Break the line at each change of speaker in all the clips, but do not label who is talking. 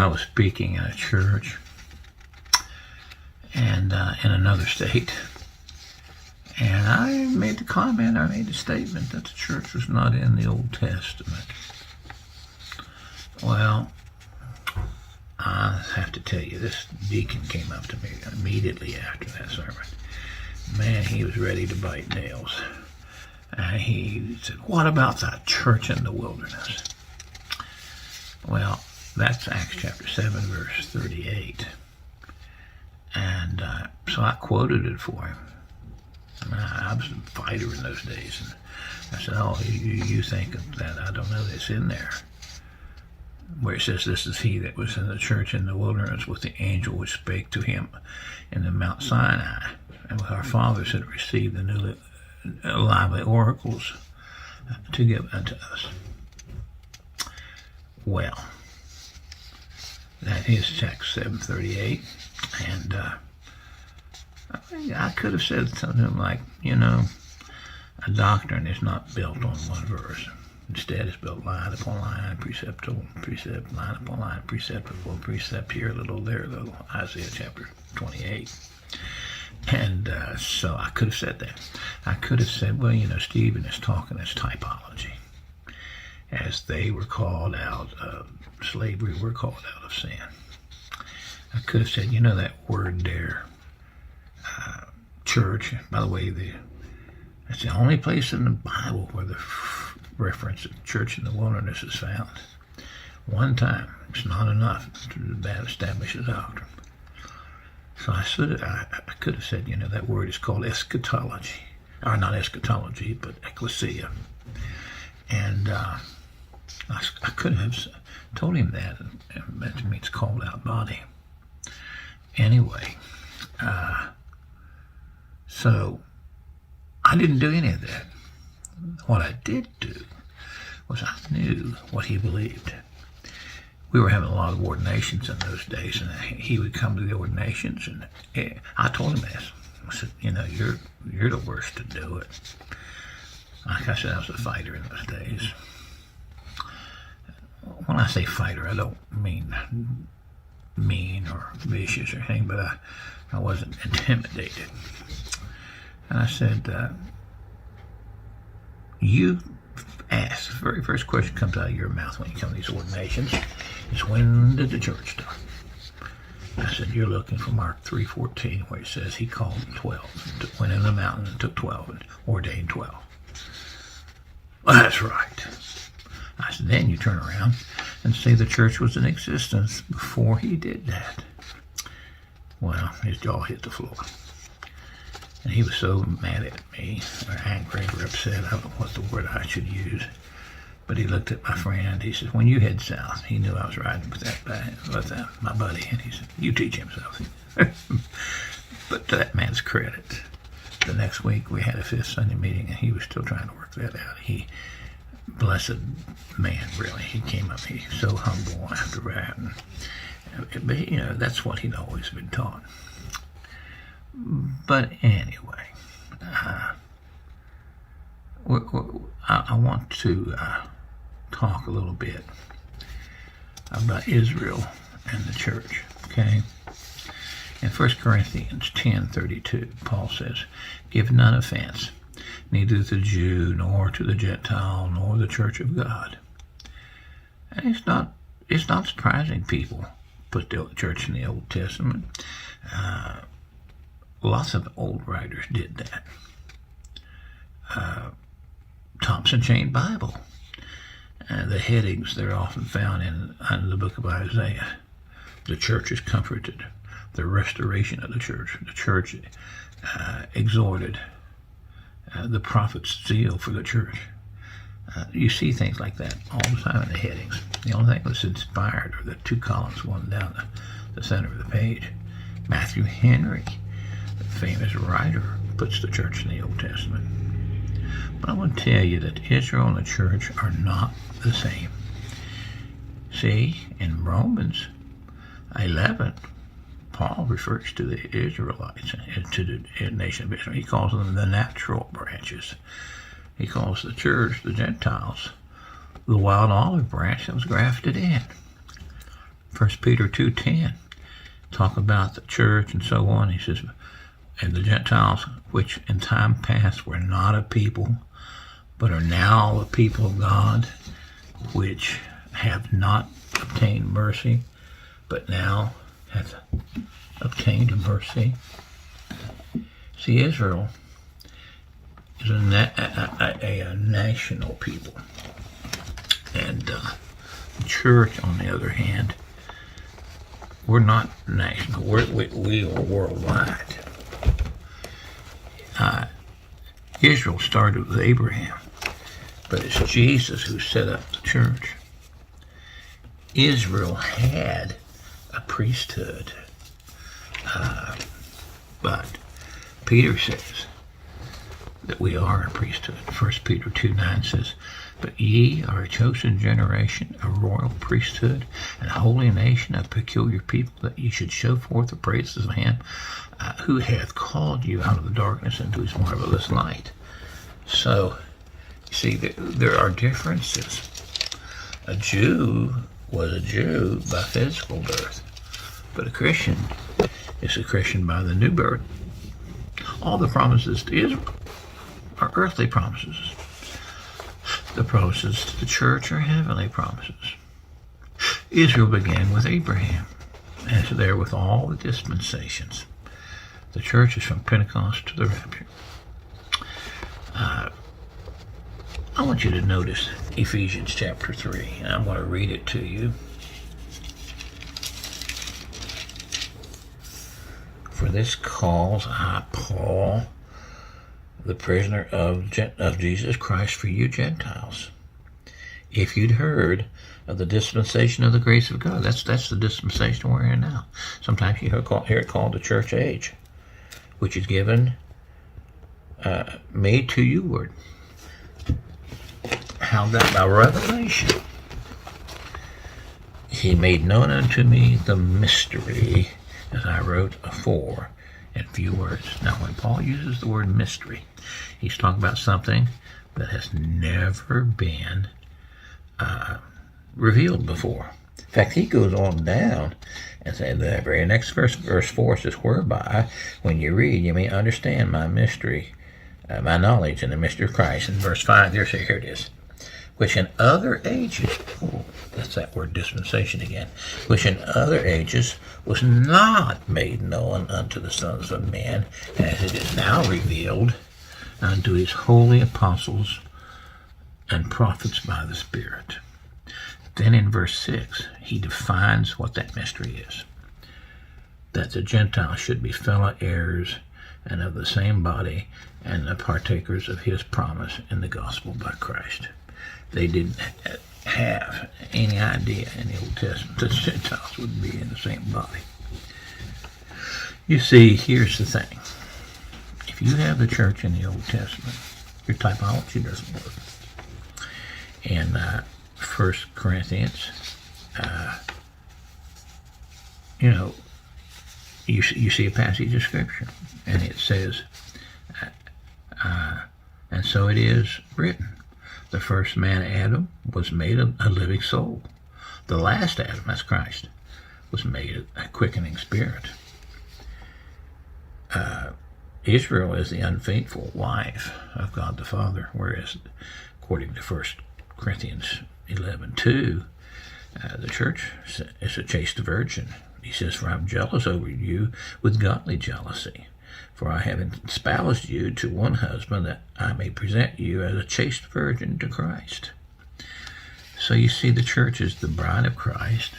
I was speaking in a church and in another state, and I made the statement that the church was not in the Old Testament. Well, I have to tell you, this deacon came up to me immediately after that sermon. Man, he was ready to bite nails. And he said, "What about the church in the wilderness?" Well, that's Acts chapter 7, verse 38. And so I quoted it for him. I was a fighter in those days. And I said, "Oh, you think that I don't know that's in there, where it says, 'This is he that was in the church in the wilderness with the angel which spake to him in the Mount Sinai, and with our fathers had received the new lively oracles to give unto us.'" Well, that is Acts 7:38, and I could have said something like, a doctrine is not built on one verse. Instead, it's built line upon line, precept upon precept, line upon line, precept upon precept, here a little, there a little, Isaiah chapter 28. And so I could have said that. I could have said, well, Stephen is talking as typology. As they were called out of slavery, we're called out of sin. I could have said, that word there, church, by the way, that's the only place in the Bible where the reference to church in the wilderness is found. One time, it's not enough to establish a doctrine. So I could have said, that word is called eschatology. Or not eschatology, but ecclesia. And I could have told him that. That means called out body. Anyway, so I didn't do any of that. What I did do was I knew what he believed. We were having a lot of ordinations in those days, and he would come to the ordinations, and I told him this. I said, you're the worst to do it. Like I said, I was a fighter in those days. When I say fighter, I don't mean mean or vicious or anything, but I wasn't intimidated. And I said, you ask, the very first question comes out of your mouth when you come to these ordinations is, when did the church start? I said, you're looking for Mark 3:14, where it says he called 12, went in the mountain and took 12 and ordained 12. Well, that's right. I said, then you turn around and say the church was in existence before he did that. Well, his jaw hit the floor. And he was so mad at me, or angry, or upset, I don't know what the word I should use. But he looked at my friend, he said, when you head south, he knew I was riding with my buddy, and he said, you teach him something. But to that man's credit, the next week we had a fifth Sunday meeting, and he was still trying to work that out. Blessed man, really. He came up, he's so humble after that. But, that's what he'd always been taught. But anyway, I want to talk a little bit about Israel and the church, okay? In 1 Corinthians 10:32, Paul says, give none offense, neither to the Jew, nor to the Gentile, nor the church of God. And it's not surprising people put the church in the Old Testament. Lots of old writers did that. Thompson Chain Bible. The headings, they're often found in the book of Isaiah. The church is comforted. The restoration of the church. The church exhorted. The prophet's zeal for the church. You see things like that all the time in the headings. The only thing that's inspired are the two columns going down the center of the page. Matthew Henry, the famous writer, puts the church in the Old Testament. But I want to tell you that Israel and the church are not the same. See, in Romans 11, Paul refers to the Israelites, to the nation of Israel. He calls them the natural branches. He calls the church, the Gentiles, the wild olive branch that was grafted in. 1 Peter 2:10, talk about the church and so on. He says, and the Gentiles, which in time past were not a people, but are now the people of God, which have not obtained mercy, but now hath obtained mercy. See, Israel is a national people, and the church, on the other hand, we're not national. We are worldwide. Israel started with Abraham, but it's Jesus who set up the church. Israel had a priesthood, but Peter says that we are a priesthood. 1 Peter 2:9 says, but ye are a chosen generation, a royal priesthood, and a holy nation, a peculiar people, that ye should show forth the praises of him who hath called you out of the darkness into his marvelous light. So, you see, there are differences. A Jew was a Jew by physical birth, but a Christian is a Christian by the new birth. All the promises to Israel are earthly promises. The promises to the church are heavenly promises. Israel began with Abraham, and is there with all the dispensations. The church is from Pentecost to the rapture. I want you to notice Ephesians chapter 3, and I'm going to read it to you. For this cause I, Paul, the prisoner of Jesus Christ for you Gentiles. If you'd heard of the dispensation of the grace of God, that's the dispensation we're in now. Sometimes you hear it called the church age, which is given, made to you word. How that by revelation he made known unto me the mystery, as I wrote afore in few words. Now, when Paul uses the word mystery, he's talking about something that has never been revealed before. In fact, he goes on down and says the very next verse 4 says, whereby, when you read, you may understand my mystery, my knowledge in the mystery of Christ. In verse 5, here it is. Which in other ages, that's that word dispensation again, which in other ages was not made known unto the sons of men, as it is now revealed unto his holy apostles and prophets by the Spirit. Then in verse 6, he defines what that mystery is. That the Gentiles should be fellow heirs and of the same body, and the partakers of his promise in the gospel by Christ. They didn't have any idea in the Old Testament that Gentiles would be in the same body. You see, here's the thing. If you have the church in the Old Testament, your typology doesn't work. In 1 Corinthians, you see a passage of Scripture, and it says, and so it is written. The first man, Adam, was made a living soul. The last Adam, that's Christ, was made a quickening spirit. Israel is the unfaithful wife of God the Father, whereas, according to 1 Corinthians 11:2, the church is a chaste virgin. He says, for I'm jealous over you with godly jealousy. For I have espoused you to one husband, that I may present you as a chaste virgin to Christ. So you see, the church is the bride of Christ.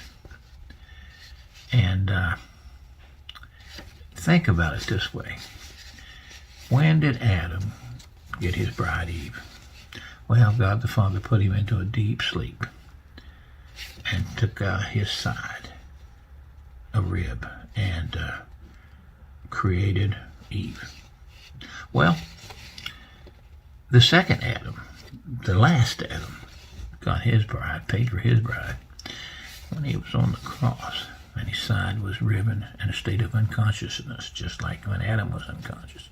And think about it this way. When did Adam get his bride Eve? Well, God the Father put him into a deep sleep and took out his side, a rib, and created Eve. Well, the second Adam, the last Adam, got his bride, paid for his bride, when he was on the cross, and his side was riven in a state of unconsciousness, just like when Adam was unconscious.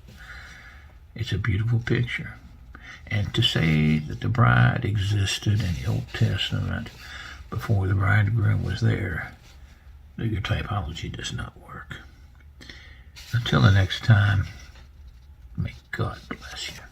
It's a beautiful picture. And to say that the bride existed in the Old Testament before the bridegroom was there Your typology does not work. Until the next time, may God bless you.